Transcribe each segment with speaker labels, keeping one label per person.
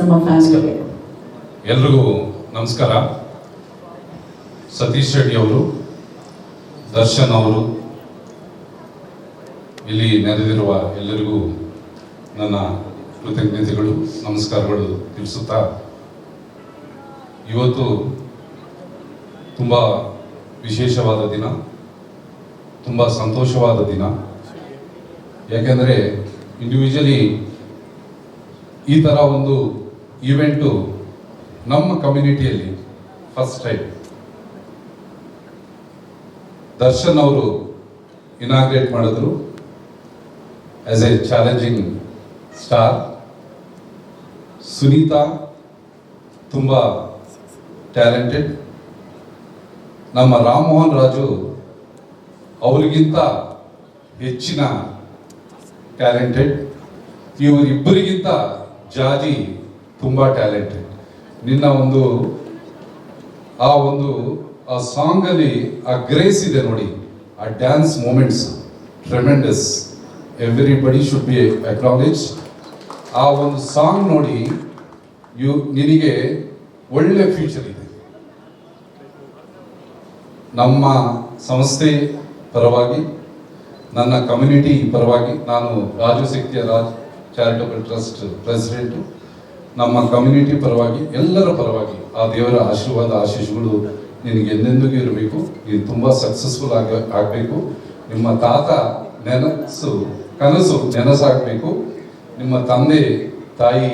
Speaker 1: ನಮ್ಮ ಫ್ಯಾಮಿಲಿಗೆ.
Speaker 2: ಎಲ್ರಿಗೂ ನಮಸ್ಕಾರ. ಸತೀಶ್ ರೆಡ್ಡಿ ಅವರು, ದರ್ಶನ್ ಅವರು, ಇಲ್ಲಿ ನೆರೆದಿರುವ ಎಲ್ಲರಿಗೂ ನನ್ನ ಕೃತಜ್ಞತೆಗಳು, ನಮಸ್ಕಾರಗಳು ತಿಳಿಸುತ್ತಾ, ಇವತ್ತು ತುಂಬ ವಿಶೇಷವಾದ ದಿನ, ತುಂಬ ಸಂತೋಷವಾದ ದಿನ. ಯಾಕೆಂದರೆ ಇಂಡಿವಿಜುವಲಿ ಈ ಥರ ಒಂದು ಈವೆಂಟು ನಮ್ಮ ಕಮ್ಯುನಿಟಿಯಲ್ಲಿ ಫಸ್ಟ್ ಟೈಮ್. ದರ್ಶನ್ ಅವರು ಇನಾಗ್ರೇಟ್ ಮಾಡಿದ್ರು as A challenging star. Sunita ತುಂಬ ಟ್ಯಾಲೆಂಟೆಡ್. ನಮ್ಮ ರಾಮಮೋಹನ್ ರಾಜು ಅವರಿಗಿಂತ ಹೆಚ್ಚಿನ ಟ್ಯಾಲೆಂಟೆಡ್. ಇವರಿಬ್ಬರಿಗಿಂತ ಜಾಜಿ ತುಂಬ ಟ್ಯಾಲೆಂಟೆಡ್. ನಿನ್ನ ಆ ಸಾಂಗಲ್ಲಿ ಆ ಗ್ರೇಸ್ ಇದೆ ನೋಡಿ, ಆ dance moments tremendous. Everybody should be acknowledge. ಆ ಒಂದು ಸಾಂಗ್ ನೋಡಿ, ನಿನಗೆ ಒಳ್ಳೆ ಫ್ಯೂಚರ್ ಇದೆ. ನಮ್ಮ ಸಂಸ್ಥೆ ಪರವಾಗಿ, ನನ್ನ ಕಮ್ಯುನಿಟಿ ಪರವಾಗಿ, ನಾನು ರಾಜು ಶಕ್ತಿಯ ರಾಜ್ ಚಾರಿಟಬಲ್ ಟ್ರಸ್ಟ್ ಪ್ರೆಸಿಡೆಂಟು, ನಮ್ಮ ಕಮ್ಯುನಿಟಿ ಪರವಾಗಿ, ಎಲ್ಲರ ಪರವಾಗಿ ಆ ದೇವರ ಆಶೀರ್ವಾದ, ಆಶೀಸ್ಸುಗಳು ನಿನಗೆ ಎಂದೆಂದಿಗೂ ಇರಬೇಕು. ನೀನು ತುಂಬ ಸಕ್ಸಸ್ಫುಲ್ ಆಗಬೇಕು. ನಿಮ್ಮ ತಾತ ಕನಸು ನೆನಸಾಗಬೇಕು. ನಿಮ್ಮ ತಂದೆ ತಾಯಿ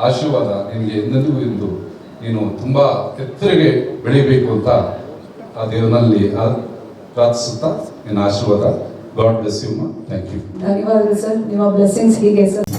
Speaker 2: ಆಶೀರ್ವಾದ ನಿನಗೆ ಎಂದೆಂದಿಗೂ ಇದ್ದು ನೀನು ತುಂಬ ಎತ್ತರಗೆ ಬೆಳಿಬೇಕು ಅಂತ ಆ ದೇವನಲ್ಲಿ ಪ್ರಾರ್ಥಿಸುತ್ತಾ ನಿನ್ನ ಆಶೀರ್ವಾದ. God bless you. Thank you.
Speaker 1: ಧನ್ಯವಾದಗಳು ಸರ್. ನಿಮ್ಮ ಬ್ಲೆಸ್ಸಿಂಗ್ಸ್ ಹೀಗೆ ಸರ್.